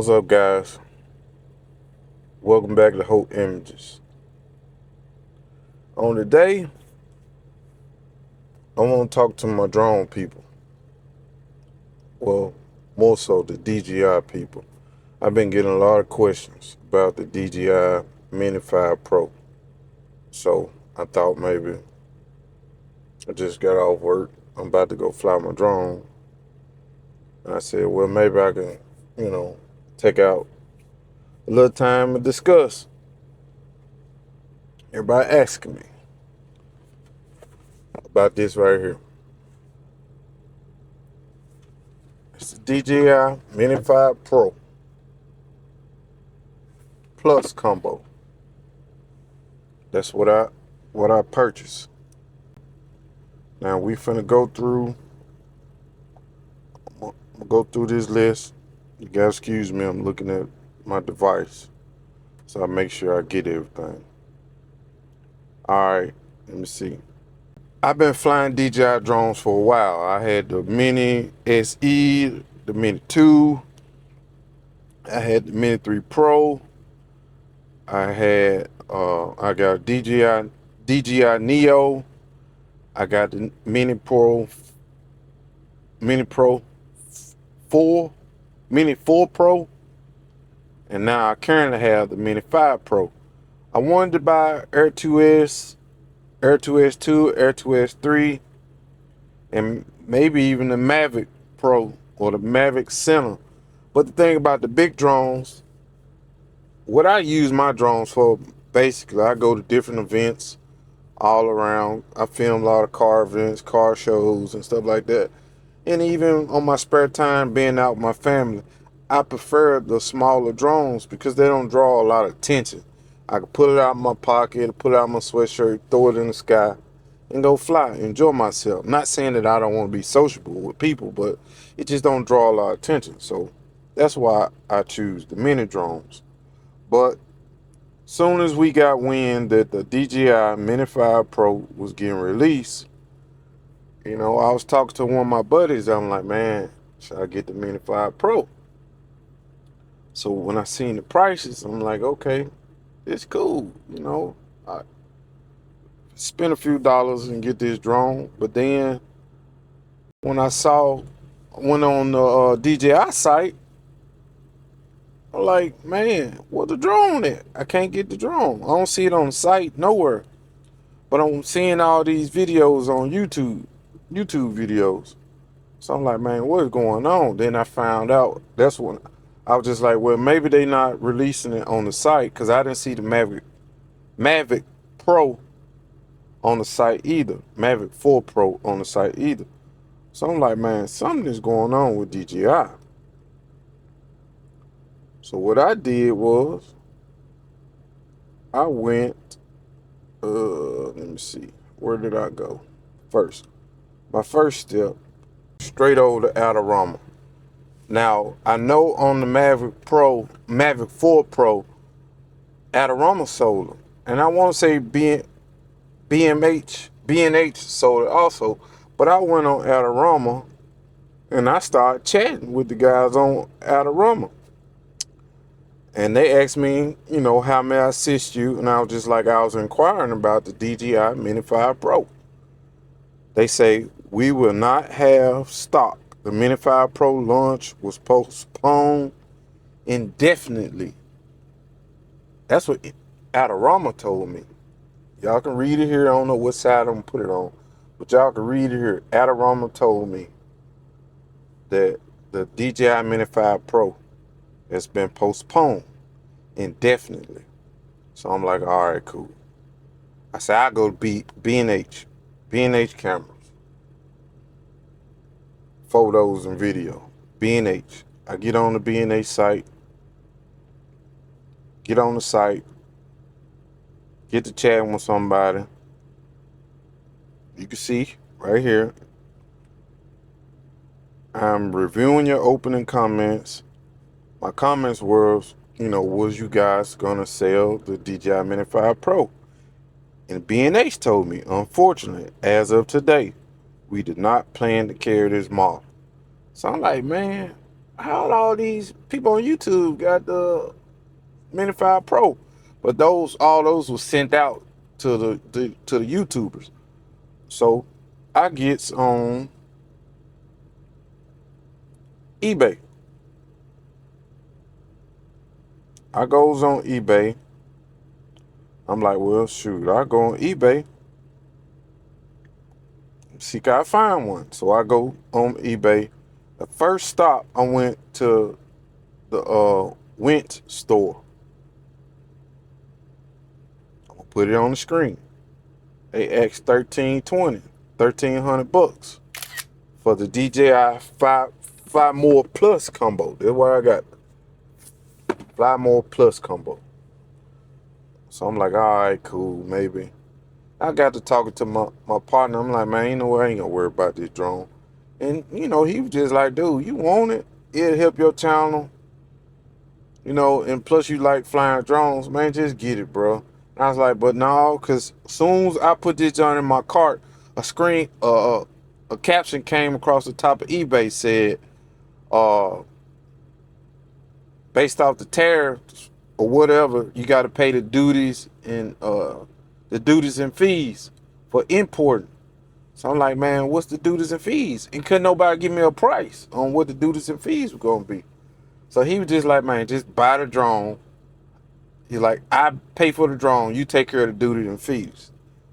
What's up, guys? Welcome back to HoltImages. On today, I want to talk to my drone people. Well, more so the DJI people. I've been getting a lot of questions about the DJI Mini 5 Pro. So I thought maybe I just got off work. I'm about to go fly my drone. And I said, well, maybe I can, take out a little time and discuss. Everybody asking me about this right here. It's the DJI Mini 5 Pro Plus combo. That's what I purchased. Now we finna go through. I'm gonna go through this list. You guys, excuse me. I'm looking at my device, so I make sure I get everything. All right. Let me see. I've been flying DJI drones for a while. I had the Mini SE, the Mini 2. I had the Mini 3 Pro. I got DJI Neo. I got the Mini Pro 4, Mini 4 Pro, and now I currently have the Mini 5 Pro. I wanted to buy Air 2S, Air 2S 2, Air 2S 3, and maybe even the Mavic Pro or the Mavic Center. But the thing about the big drones, what I use my drones for, basically, I go to different events all around. I film a lot of car events, car shows, and stuff like that. And even on my spare time, being out with my family, I prefer the smaller drones because they don't draw a lot of attention. I can put it out in my pocket, put it out in my sweatshirt, throw it in the sky, and go fly, enjoy myself. Not saying that I don't want to be sociable with people, but it just don't draw a lot of attention. So that's why I choose the mini drones. But soon as we got wind that the DJI Mini 5 Pro was getting released, I was talking to one of my buddies. I'm like, man, should I get the Mini 5 Pro? So when I seen the prices, I'm like, okay, it's cool. I spend a few dollars and get this drone. But then when I went on the DJI site, I'm like, man, where the drone at? I can't get the drone. I don't see it on the site nowhere. But I'm seeing all these videos on YouTube videos. So I'm like, man, what is going on? Then I found out. That's when I was just like, well, maybe they not releasing it on the site, because I didn't see the Mavic Pro on the site either. Mavic 4 Pro on the site either. So I'm like, man, something is going on with DJI. So what I did was I went, let me see, where did I go? My first step, straight over to Adorama. Now, I know on the Mavic 4 Pro, Adorama sold them. And I want to say B&H sold it also. But I went on Adorama and I started chatting with the guys on Adorama. And they asked me, how may I assist you? And I was just like, I was inquiring about the DJI Mini 5 Pro. They say, we will not have stock. The Mini 5 Pro launch was postponed indefinitely. That's what Adorama told me. Y'all can read it here. I don't know what side I'm going to put it on, but y'all can read it here. Adorama told me that the DJI Mini 5 Pro has been postponed indefinitely. So I'm like, all right, cool. I said, I go to B&H cameras, photos and video. B&H. I get on the B&H site, get on the site, get to chatting with somebody. You can see right here, I'm reviewing your opening comments. My comments were, was you guys gonna sell the DJI Mini 5 Pro? And B&H told me, unfortunately, as of today, we did not plan to carry this model. So I'm like, man, how all these people on YouTube got the Mini 5 Pro? But all those were sent out to the YouTubers. So I gets on eBay. I goes on eBay. I'm like, well, shoot, I go on eBay, see if I find one. So I go on eBay. The first stop, I went to the Went store. I'm gonna put it on the screen. They asked $1,320, $1,300 for the DJI 5 more plus combo. That's what I got. 5 more plus combo. So I'm like, all right, cool, maybe. I got to talking to my partner. I'm like, man, you know what? I ain't gonna worry about this drone. And, he was just like, dude, you want it? It'll help your channel. And plus you like flying drones. Man, just get it, bro. And I was like, but no, because as soon as I put this on in my cart, a caption came across the top of eBay said, based off the tariffs or whatever, you got to pay the duties and fees for importing. So I'm like, man, what's the duties and fees? And couldn't nobody give me a price on what the duties and fees were gonna be. So he was just like, man, just buy the drone. He's like, I pay for the drone, you take care of the duties and fees.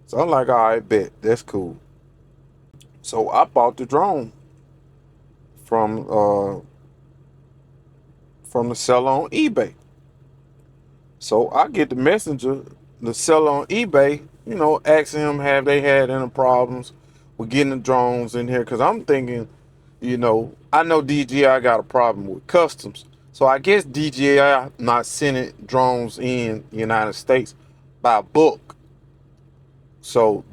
So I'm like, all right, bet, that's cool. So I bought the drone from the seller on eBay. So I get the messenger, the seller on eBay, asking him have they had any problems with getting the drones in here. Because I'm thinking, I know DJI got a problem with customs. So I guess DJI not sending drones in the United States by book. So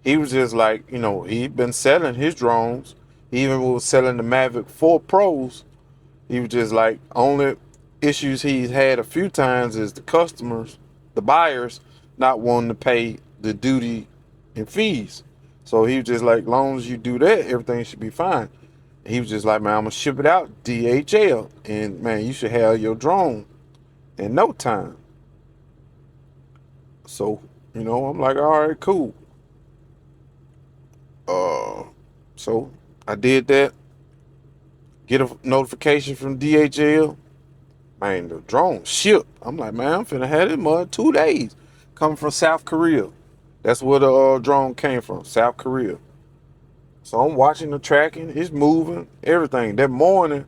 he was just like, he'd been selling his drones. He even was selling the Mavic 4 Pros. He was just like, only issues he's had a few times is the customers, the buyers, not wanting to pay the duty and fees. So he was just like, long as you do that, everything should be fine. And he was just like, man, I'm gonna ship it out DHL, and man, you should have your drone in no time. So, I'm like, all right, cool. So I did that. Get a notification from DHL. Man, the drone shipped. I'm like, man, I'm finna have it mud 2 days. Coming from South Korea. That's where the drone came from, South Korea. So I'm watching the tracking. It's moving, everything. That morning,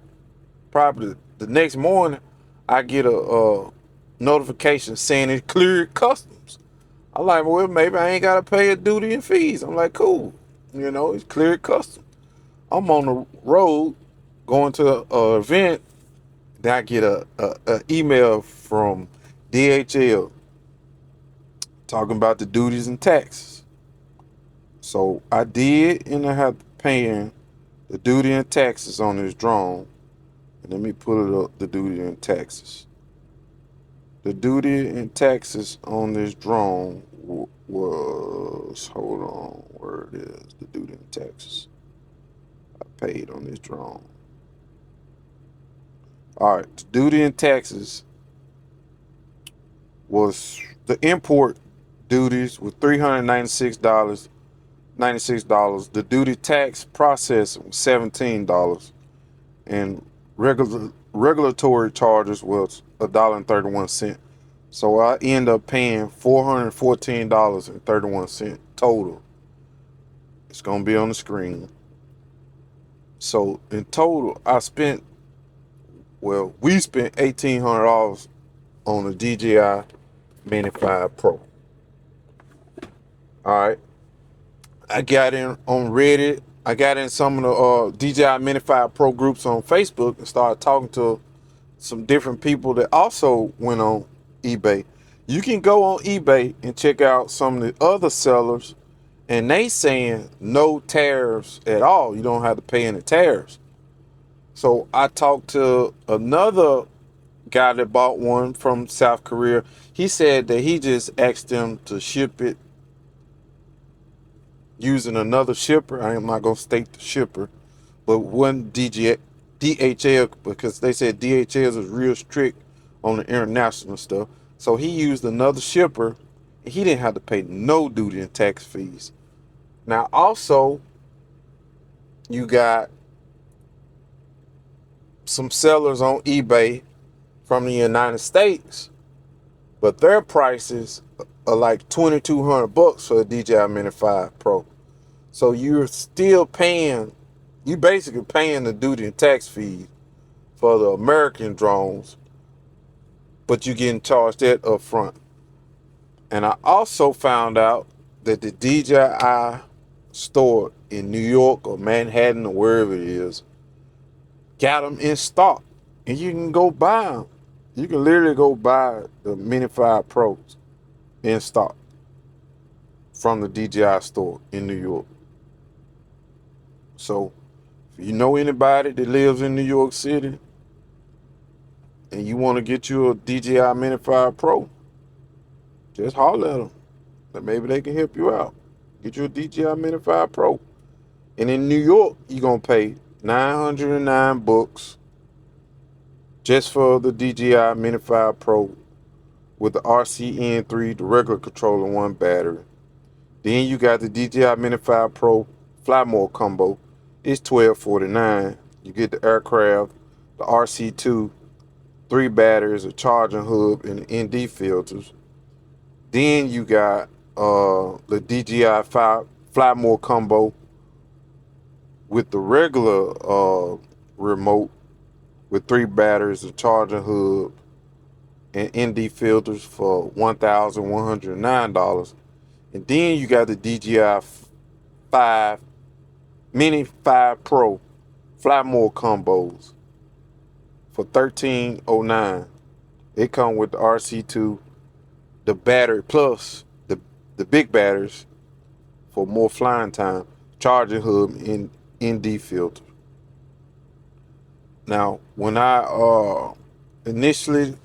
probably the next morning, I get a notification saying it's cleared customs. I'm like, well, maybe I ain't gotta pay a duty and fees. I'm like, cool. It's cleared customs. I'm on the road going to an event. Then I get a email from DHL talking about the duties and taxes. So I did end up have paying the duty and taxes on this drone. And let me pull it up, the duty and taxes. The duty and taxes on this drone was, hold on, where it is, the duty and taxes I paid on this drone. All right, duty and taxes was the import duties was $396, $96. The duty tax process was $17, and regulatory charges was $1.31. So I end up paying $414.31 total. It's gonna be on the screen. So in total, we spent $1,800 on the DJI Mini 5 Pro. All right. I got in on Reddit. I got in some of the DJI Mini 5 Pro groups on Facebook and started talking to some different people that also went on eBay. You can go on eBay and check out some of the other sellers, and they saying no tariffs at all. You don't have to pay any tariffs. So I talked to another guy that bought one from South Korea. He said that he just asked them to ship it using another shipper. I am not gonna state the shipper, but one DJI DHL, because they said DHL is real strict on the international stuff. So he used another shipper, and he didn't have to pay no duty and tax fees. Now also, you got some sellers on eBay from the United States, but their prices are like $2,200 for the DJI Mini 5 Pro. So you're still paying, you basically paying the duty and tax fees for the American drones, but you're getting charged that up front. And I also found out that the DJI store in New York or Manhattan or wherever it is got them in stock, and you can go buy them. You can literally go buy the Mini 5 Pros in stock from the DJI store in New York. So if you know anybody that lives in New York City and you want to get you a DJI Mini 5 Pro, just holler at them. And maybe they can help you out. Get you a DJI Mini 5 Pro. And in New York, you're going to pay $909 just for the DJI Mini 5 Pro with the RCN3, the regular controller, one battery. Then you got the DJI Mini 5 Pro Fly More combo. It's $1249. You get the aircraft, the RC2, 3 batteries, a charging hub, and the ND filters. Then you got the DJI Fly More combo with the regular remote with 3 batteries, a charging hub, and ND filters for $1,109. And then you got the DJI Mini 5 Pro Fly More combos for $1,309. It come with the RC2, the battery plus the big batteries for more flying time, charging hub, and ND filter. Now, when I initially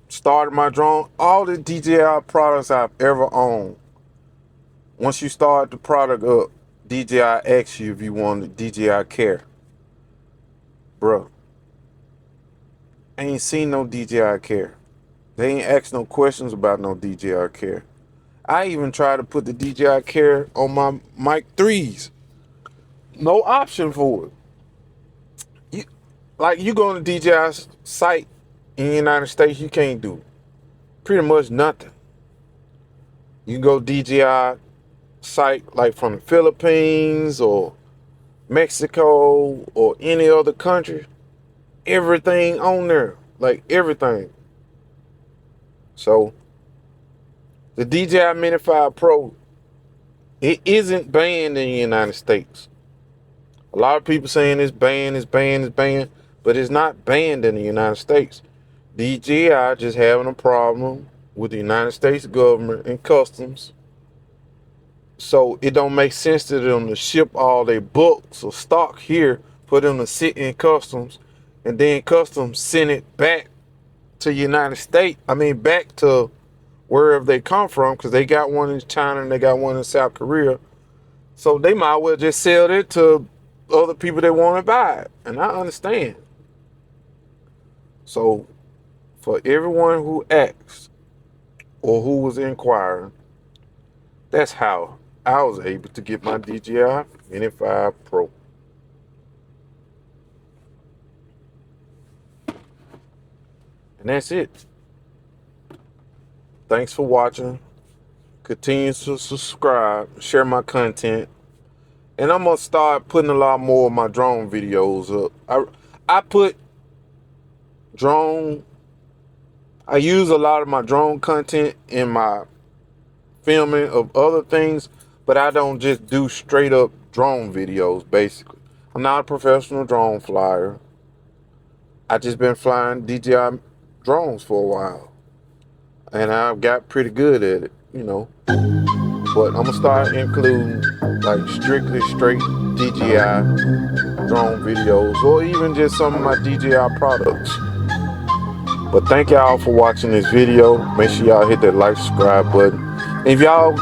started my drone, all the DJI products I've ever owned, once you start the product up, DJI asks you if you want the DJI Care. Bro, I ain't seen no DJI Care. They ain't asked no questions about no DJI Care. I even tried to put the DJI Care on my Mic 3s. No option for it. You go on the DJI site in the United States, you can't do pretty much nothing. You can go DJI site like from the Philippines or Mexico or any other country, everything on there, like everything. So the DJI Mini 5 Pro, it isn't banned in the United States. A lot of people saying it's banned, but it's not banned in the United States. DJI just having a problem with the United States government and customs. So it don't make sense to them to ship all their books or stock here for them to sit in customs, and then customs send it back to the United States. Back to wherever they come from, because they got one in China and they got one in South Korea. So they might well just sell it to other people that want to buy it. And I understand. So for everyone who asked or who was inquiring, that's how I was able to get my DJI Mini 5 Pro. And that's it. Thanks for watching. Continue to subscribe, share my content. And I'm going to start putting a lot more of my drone videos up. I use a lot of my drone content in my filming of other things, but I don't just do straight up drone videos, basically. I'm not a professional drone flyer. I just been flying DJI drones for a while. And I've got pretty good at it, But I'm going to start including like strictly straight DJI drone videos, or even just some of my DJI products. But thank y'all for watching this video. Make sure y'all hit that like, subscribe button. And if y'all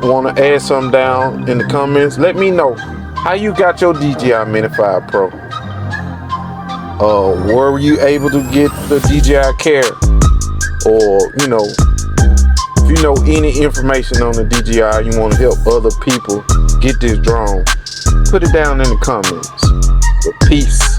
want to add something down in the comments, let me know how you got your DJI Mini 5 Pro. Were you able to get the DJI Care? Or, you know, if you know any information on the DJI, you want to help other people get this drone, put it down in the comments. But peace.